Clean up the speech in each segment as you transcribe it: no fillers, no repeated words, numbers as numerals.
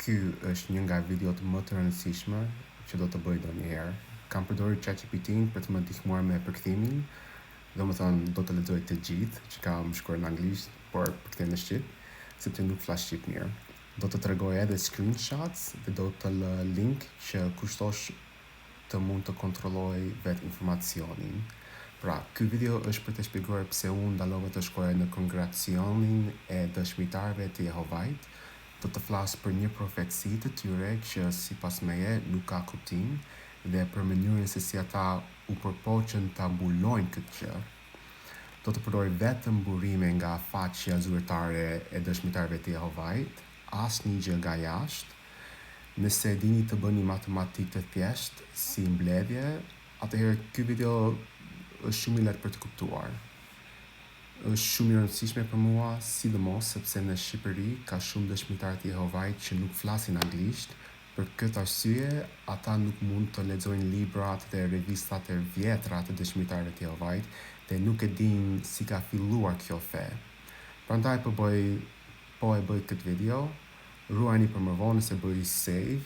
Ky është një nga videot më të rëndësishme që do të bëj ndonjëherë. Kam përdorur ChatGPT-n për të më ndihmuar me përkthimin, domethënë do të lexoj të gjithë që kam shkruar në anglisht, por përkthej në shqip, sepse nuk flas shqip mirë. Do të tregoj edhe screenshots dhe do të lë link që kushtosh të mund të kontrolloj vetë informacionin. Pra, ky video është për të shpjeguar pse unë ndalova të shkoja në kongregacionin e dëshmitarëve të Jehovait. Do të flas për një profeci të tyre që sipas meje nuk ka kuptim dhe për mënyrën se si ata u përpoqën ta mbulojnë këtë gjë. Do të përdor vetëm burime nga faqja zyrtare e dëshmitarëve të Jehovait, asnjë gjë nga jashtë. Nëse dini të bëni matematikë të thjeshtë si mbledhje, atëherë ky video është shumë i lehtë për të kuptuar. Është shumë i rëndësishme për mua, sidomos sepse në Shqipëri ka shumë dëshmitarë të Jehovait që nuk flasin anglisht. Për këtë arsye, ata nuk mund të lexojnë librat dhe revistat e vjetra të dëshmitarëve të Jehovait dhe nuk e dinë si ka filluar kjo fe. Prandaj po e bëj këtë video. Ruajini për më vonë nëse bëri save,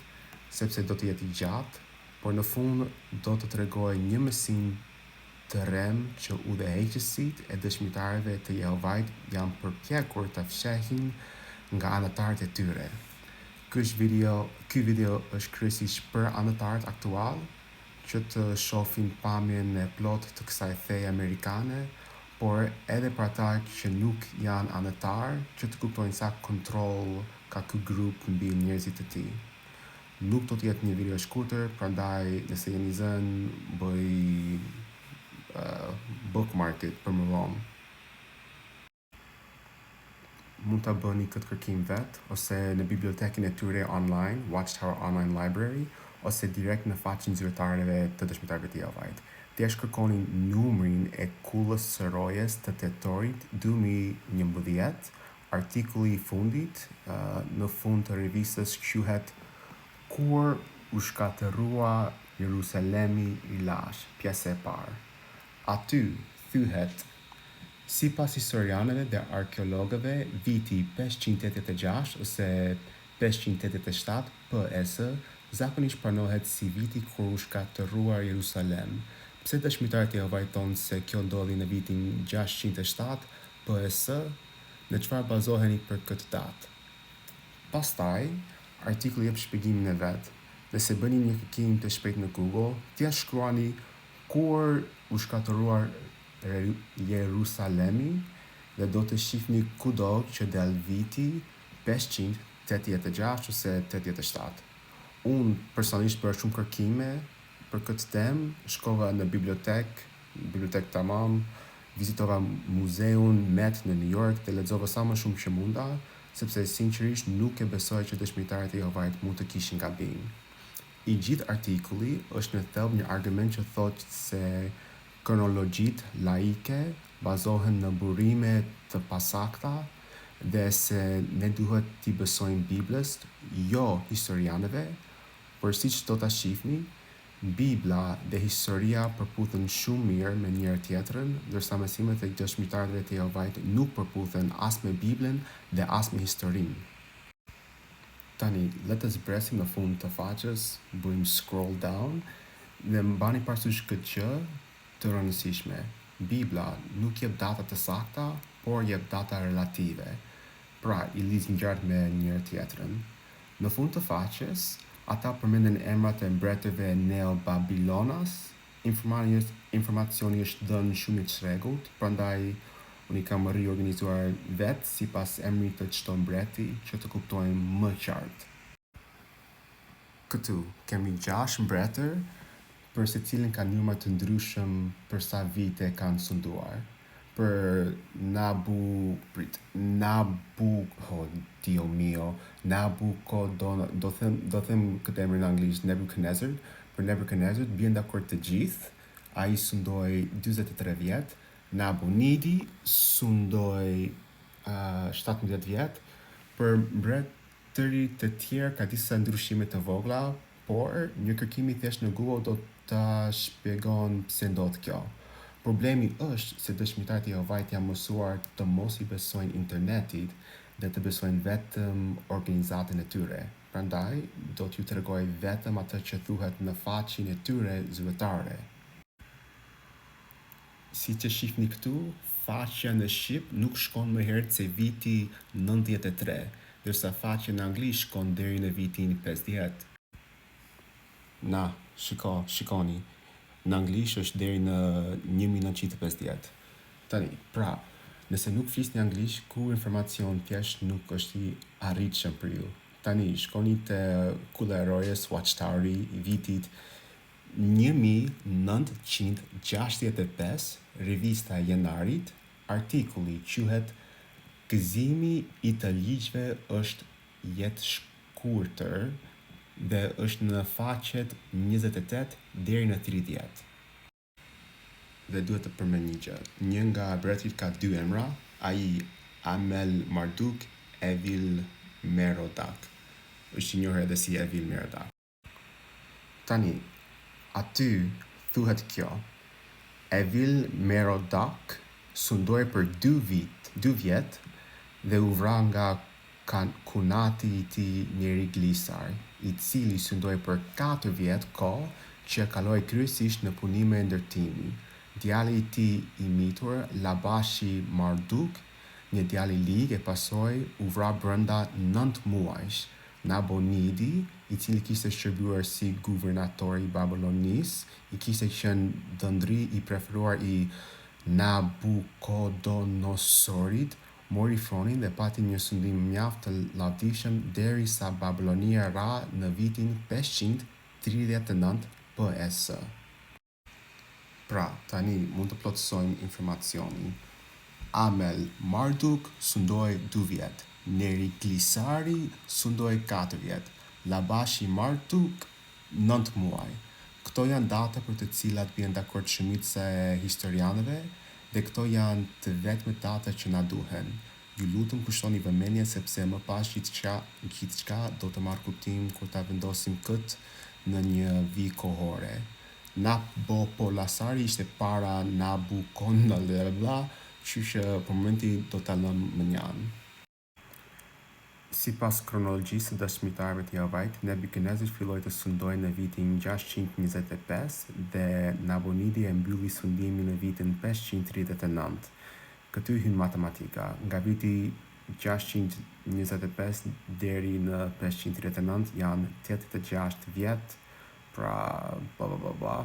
sepse do të jetë i gjatë, por në fund do të tregoj një mësim të rem që udhëheqësit e dëshmitarëve të Jehovait janë përpjekur të fshehin nga anëtarët e tyre. Ky video është kryesisht për anëtarët aktual që të shohin pamjen e plot të kësaj feje amerikane, por edhe për ata që nuk janë anëtar, që të kuptojnë sa kontroll ka ky grup mbi njerëzit e tij. Nuk do të jetë një video shkurtër, prandaj nëse jeni zënë bëj bookmark it për më vonë. Mund ta bëni këtë kërkim vet ose në bibliotekën e tyre online, Watchtower Online Library, ose direkt në faqen zyrtare të dëshmitarëve të Jehovait. Thjesht kërkoni numrin e kullës së rojes të tetorit 2011, artikulli i fundit, në fund të revistës quhet Kur u shkatërrua Jerusalemi i lash, pjesa e parë. Aty thyhet, sipas historianëve dhe arkeologëve, viti 586 ose 587 PS zakonisht pranohet si viti kur u shkatërrua Jerusalem. Pse dëshmitarët e Jehovait thonë se kjo ndodhi në vitin 607 PS? Në çfarë bazoheni për këtë datë? Pastaj, artikulli jep shpjegimin e vet. Nëse bëni një kërkim të shpejtë në Google, thjesht shkruani kur u shkatëruar Jerusalemi dhe do të shihni kudo që del viti 586 ose 87. Unë personalisht bëra shumë kërkime për këtë temë, shkova në bibliotek tamam, vizitova muzeun Met në New York dhe lexova sa më shumë që munda, sepse sinqerisht nuk e besoj që dëshmitarët e Jehovait mund të kishin gabim. I gjithë artikulli është në thelb një argument që thotë se kronologjitë laike bazohen në burime të pasakta dhe se ne duhet t'i besojmë Biblës, jo historianëve, por siç do ta shihni, Bibla dhe historia përputhen shumë mirë me njëra tjetrën, ndërsa mësimet e dëshmitarëve të Jehovait nuk përputhen as me Biblën dhe as me historinë. Tani, le të zbresim në fund të faqes, bëjmë scroll down dhe mbani parasysh këtë gjë të rëndësishme. Bibla nuk jep data të sakta, por jep data relative. Pra, i lidh ngjarjet me njëra tjetrën. Në fund të faqes, ata përmenden emrat e mbretërve neo-babilonas. Informacioni është dhënë shumë i çrregullt, prandaj unë i kam riorganizuar vetë sipas emrit të çdo mbreti që të kuptojmë më qartë. Këtu kemi 6 mbretër, për secilin kanë numra të ndryshëm për sa vite kanë sunduar. Për do them këtë emrin në anglisht, Nebuchadnezzar. Për Nebuchadnezzar bien dakord të gjithë. Ai sundoi 43 vjet. Nabonidi sundoi 17 vjet. Për mbretërit të tjerë ka disa ndryshime të vogla, por një kërkim i thjesht në Google do ta shpjegon pse ndodh kjo. Problemi është se dëshmitarët e Jehovait janë mësuar të mos i besojnë internetit dhe të besojnë vetëm organizatën e tyre. Prandaj, do t'ju tregoj vetëm atë që thuhet në faqin e tyre zyrtare. Si që shihni këtu, faqja në Shqip nuk shkon më herët se viti 93, ndërsa faqja në anglisht shkon deri në vitin 50. Na, shikoni, në anglisht është deri në 1950. Tani, pra, nëse nuk flisni anglisht, ku informacion thjesht nuk është I arritshëm për ju. Tani, shkoni te kulla e rojes Watchtower I vitit 1965, rivista e Janarit, artikulli quhet Gëzimi I të ligjve është jetë shkurtër dhe është në faqet 28 deri në 30. Dhe duhet të përmend një gjë. Një nga mbretërit ka 2 emra, ai Amel Marduk, Evil Merodach. Është I njohur edhe si Evil Merodach. Tani, aty thuhet kjo. Evil Merodach sundoi për 2 vjet dhe u vra nga kunati I tij njeri Glisar, I cili sundoi për 4 vjet kohë që kaloi kryesisht në punime ndërtimi. Djali I tij I mitur, Labashi Marduk, një djalë I lig e pasoj u vra brenda 9 muajsh. Nabonidi, I cili kishte shërbuar si guvernator I Babilonisë, I kishte qenë dhëndri I preferuar I Nabucodonosorit, mori fronin dhe pati një sundim mjaft të lavdishëm derisa Babilonia ra në vitin 539 PS. Pra, tani mund të plotësojmë informacionin. Amel Marduk sundoi 2 vjet, Neri Glisari sundoi 4 vjet, Labashi Marduk 9 muaj. Këto janë data për të cilat bien dakord shumica e historianëve dhe këto janë të vetmet data që na duhen. Ju lutem kushtoni vëmendje sepse më pas gjithçka do të marrë kuptim kur ta vendosim këtë në një vijë kohore. Nabopolassari ishte para Nabucodonosor, që për momenti do ta lëm më njanë. Sipas kronologjisë së dëshmitarëve të Jehovait, Nebukadnezar filloi të sundojë në vitin 625 dhe Nabonidi e mbylli sundimin në vitin 539. Këtu hyn matematika. Nga viti 625 deri në 539 janë 86 vjet, pra bla.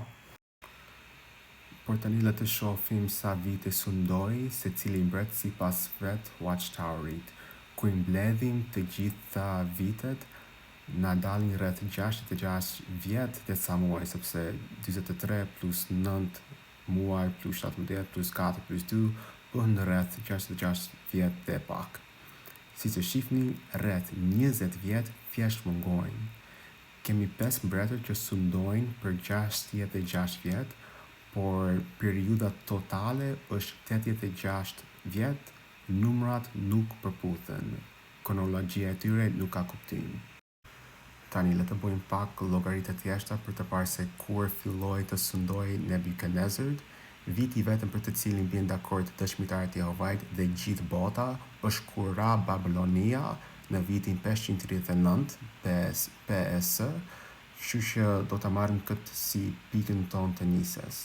Por tani le të shohim sa vite sundoi secili mbret sipas vet Watchtowerit. Kur mbledhim të gjitha vitet, na dalin rreth 66 vjet dhe ca muaj, sepse 43 plus 9 muaj plus 17 plus 4 plus 2 bën rreth 66 vjet dhe pak. Si që shifni, rreth 20 vjet thjesht mungojnë. Kemi 5 mbretër që sundojnë për 66 vjet, por periudha totale është 86 vjet, numrat nuk përputhen. Kronologjia e tyre nuk ka kuptim. Tani le të bëjmë pak llogaritë të thjeshta për të parë se kur filloi të sundojë Nebukadnezar. Viti vetëm për të cilin bien dakord dëshmitarët e Jehovait dhe gjithë bota është kur ra Babilonia në vitin 539 PS, kështu që do ta marrim këtë si pikën tonë të nisës.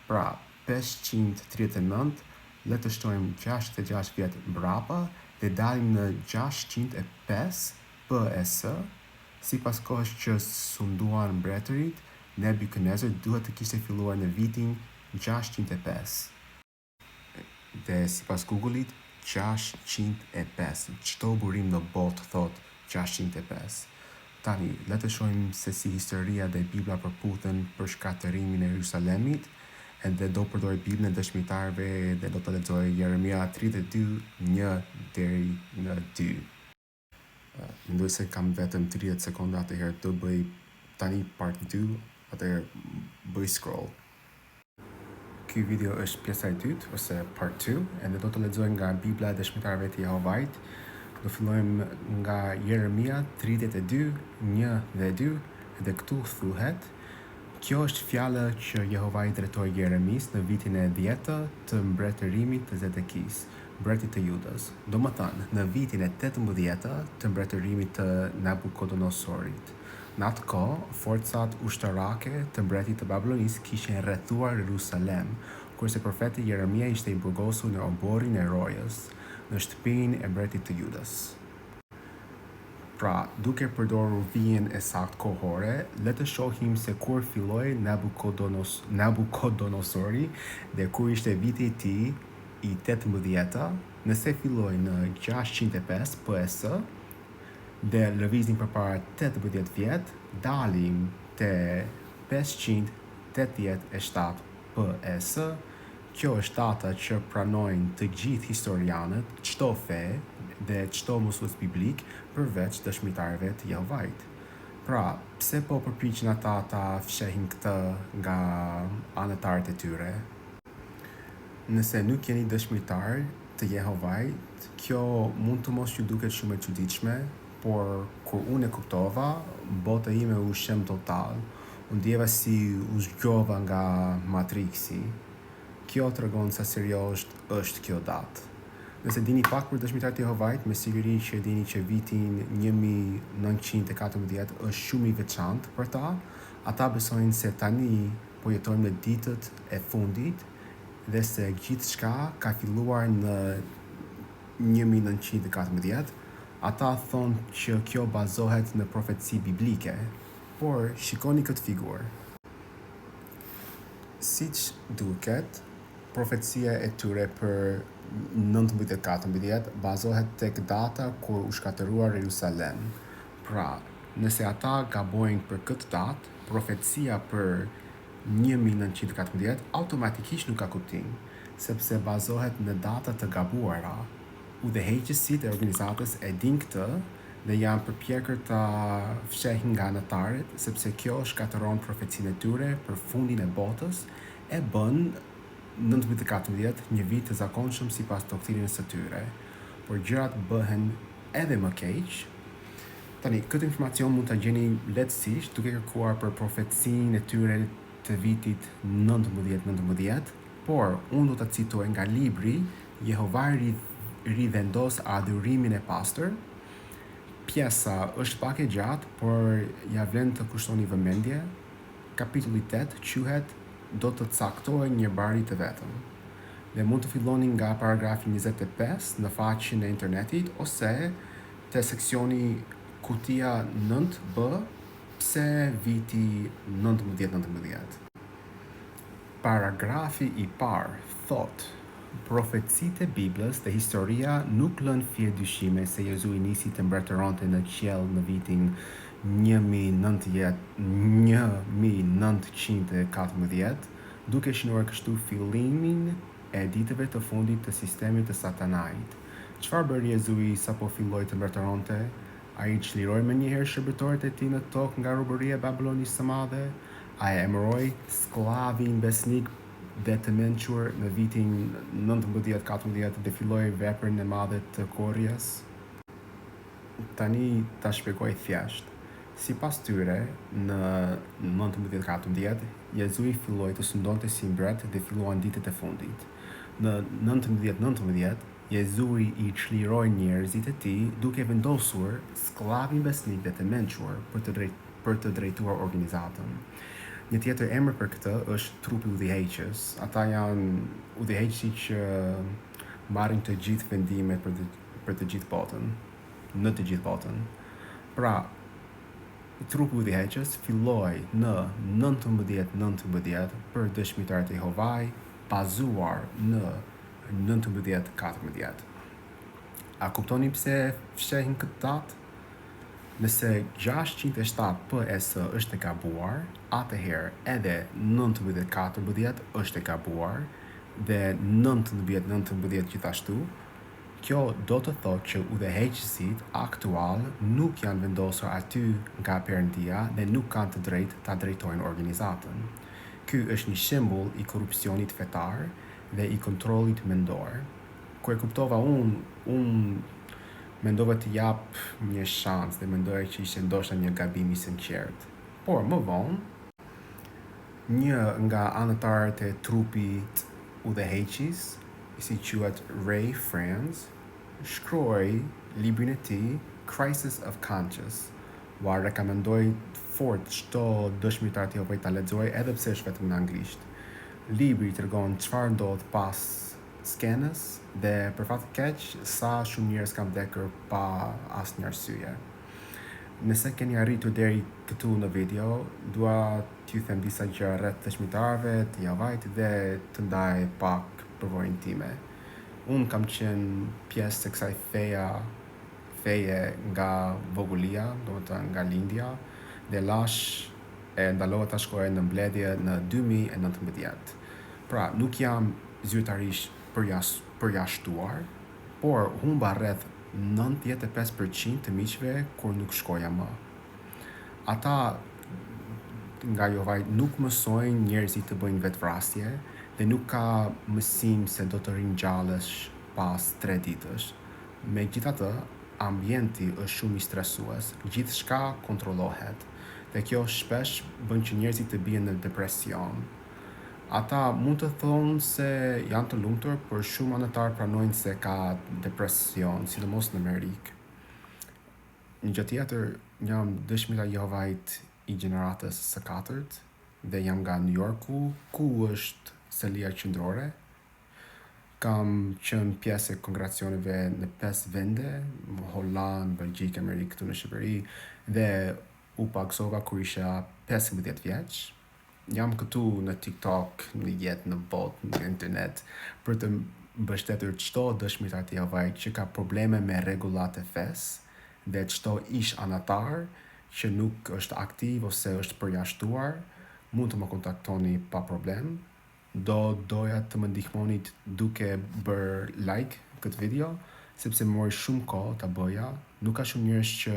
Pra, 539 le të shtojmë 66 vjet mbrapa dhe dalim në 605 PS. Sipas kohës që sunduan mbretërit, Nebukadnezar duhet të kishte filluar në vitin 605. Dhe sipas Google-it, 605. Çdo burim në botë thot 605. Tani, le të shohim se si historia dhe Bibla përputhen për shkatërimin e Jerusalemit, edhe do përdoj Biblën e dëshmitarëve dhe do të lexoj Jeremia 32:1 deri në 2. Mendoj se kam vetëm 30 sekonda, atëherë do bëj tani part 2, atëherë bëj scroll. Ky video është pjesa e dytë ose part 2, edhe do të lexoj nga Bibla e dëshmitarëve të Jehovait. Do fillojmë nga Jeremia 32:1 dhe 2, dhe këtu thuhet: Kjo është fjala që Jehova I drejtoi Jeremis në vitin e 10 të mbretërimit të Zedekis, mbretit të Judas. Do më thënë, në vitin e 18 të mbretërimit të Nabucodonosorit. Në atë kohë, forcat ushtarake të mbretit të Babilonisë kishin rrethuar Jerusalem, kurse profeti Jeremia ishte i burgosur në oborrin e rojës, në shtëpinë e mbretit të Judas. Pra, duke përdorur vijen e saktë kohore, le të shohim se kur filloi Nabucodonosori dhe kur ishte viti i tij i 18, nëse filloi në 605 PS dhe lëvizim përpara 18 vjet, dalim te 587 PS. Kjo është data që pranojnë të gjithë historianët, çdo fe dhe çdo mësues biblik, përveç dëshmitarëve të Jehovait. Pra, pse po përpiqen ata ta fshehin këtë nga anëtarët e tyre? Nëse nuk jeni dëshmitar të Jehovait, kjo mund të mos ju duket shumë e çuditshme, por kur unë e kuptova, bota ime u shem total. Unë ndjeva si u zgjova nga Matrixi. Kjo tregon sa serioz është kjo datë. Nëse dini pak për dëshmitarët e Jehovait, me siguri që dini që vitin 1914 është shumë i veçantë për ta. Ata besojnë se tani po jetojmë në ditët e fundit dhe se gjithçka ka filluar në 1914. Ata thonë që kjo bazohet në profeci biblike, por shikoni këtë figurë. Siç duket, profecia e tyre për 1914 bazohet tek data kur u shkatëruar Jerusalem. Pra, nëse ata gabojnë për këtë datë, profecia për 1914 automatikisht nuk ka kuptim, sepse bazohet në data të gabuara. Udhëheqësit e organizatës e din këtë dhe janë përpjekur ta fshehin nga anëtarët, sepse kjo shkatëron profecinë e tyre për fundin e botës e bën 1914 një vit të zakonshëm sipas doktrinës së tyre. Por gjërat bëhen edhe më keq. Tani, këtë informacion mund ta gjeni lehtësisht duke kërkuar për profecinë e tyre të vitit 1919, por unë do ta citoj nga libri Jehova rivendos adhurimin e pastër. Pjesa është pak e gjatë, por ja vlen të kushtoni vëmendje. Kapitulli 8 quhet Do të caktohej një bari të vetëm. Dhe mund të filloni nga paragrafi 25 në faqen e internetit ose te seksioni kutia 9B, pse viti 1919. Paragrafi i parë thot: profecitë e Biblës dhe historia nuk lën fije dyshime se Jezu i nisi të mbretëronte në qiell në vitin 1914, duke shënuar kështu fillimin e ditëve të fundit të sistemit të Satanait. Çfarë bëri Jezui sapo filloi të mbretëronte? Ai çliroi më njëherë shërbëtorët e tij në tokë nga robëria e Babilonisë së Madhe? Ai emëroi sklavin besnik dhe të mençur në vitin 1914 dhe filloi veprën e madhe të korrjes? Tani ta shpjegoj thjesht. Sipas tyre, në 1914, Jezui filloi të sundonte si mbret dhe filluan ditët e fundit. Në 1919, Jezui i çliroi njerëzit e tij duke vendosur sklavin besnik dhe të mençur për të drejtuar organizatën. Një tjetër emër për këtë është trupi udhëheqës. Ata janë udhëheqësit që marrin të gjithë vendimet për të gjithë botën, në të gjithë botën. Pra, trupi udhëheqës filloi në 1919 për dëshmitarët e Jehovait, bazuar në 1914. A kuptoni pse fshehin këtë datë? Nëse 607 PS është e gabuar, atëherë edhe 1914 është e gabuar dhe 1919 gjithashtu. Kjo do të thotë që udhëheqësit aktual nuk janë vendosur aty nga Perëndia dhe nuk kanë të drejtë ta drejtojnë organizatën. Ky është një shembull i korrupsionit fetar dhe i kontrollit mendor. Kur e kuptova unë mendova të jap një shans dhe mendoja që ishte ndoshta një gabim i sinqert. Por më vonë, një nga anëtarët e trupit udhëheqës si quhet Ray Franz, shkroi librin e tij Crisis of Conscience. Ua rekomendoj fort çdo dëshmitar të Jehovait ta lexojë edhe pse është vetëm në anglisht. Libri tregon çfarë ndodh pas skenës dhe për fat të keq sa shumë njerëz kanë vdekur pa asnjë arsye. Nëse keni arritur deri këtu në video, dua t'ju them disa gjëra rreth dëshmitarëve të Jehovait dhe të ndaj pak përvojën time. Unë kam qenë pjesë të kësaj feje nga vogëlia, domethënë nga lindja, dhe lash e ndalova ta shkoja në mbledhje në 2019. Pra, nuk jam zyrtarisht përjashtuar, por humba rreth 95% të miqve kur nuk shkoja më. Ata nga Jehovait nuk mësojnë njerëzit të bëjnë vetvrasje dhe nuk ka mësim se do të ringjallësh pas 3 ditësh. Megjithatë, ambienti është shumë i stresues, gjithçka kontrollohet dhe kjo shpesh bën që njerëzit të bien në depresion. Ata mund të thonë se janë të lumtur, por shumë anëtarë pranojnë se ka depresion, sidomos në Amerikë. Një gjë tjetër, jam dëshmitar Jehovait i gjeneratës së 4 dhe jam nga New Yorku, ku është selia qendrore. Kam qenë pjesë e kongregacioneve në 5 vende, Holland, Belgjikë, Amerikë, këtu në Shqipëri, dhe u pagsova kur isha 15 vjeç. Jam këtu në TikTok, në jetë, në botë, në internet, për të mbështetur çdo dëshmitar të Jehovait që ka probleme me rregullat e fesë dhe çdo ish anatar që nuk është aktiv ose është përjashtuar, mund të më kontaktoni pa problem. Doja të më ndihmonit duke bërë like këtë video, sepse më mori shumë kohë ta bëja. Nuk ka shumë njerëz që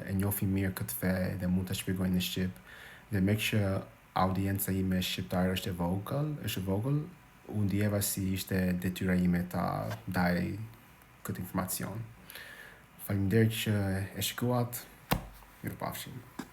e njohin mirë këtë fe dhe mund ta shpjegojnë në shqip. Dhe me që audienca ime shqiptare është e vogël, u ndjeva si ishte detyra ime ta ndaj këtë informacion. Faleminderit që e shikuat. Mirupafshim.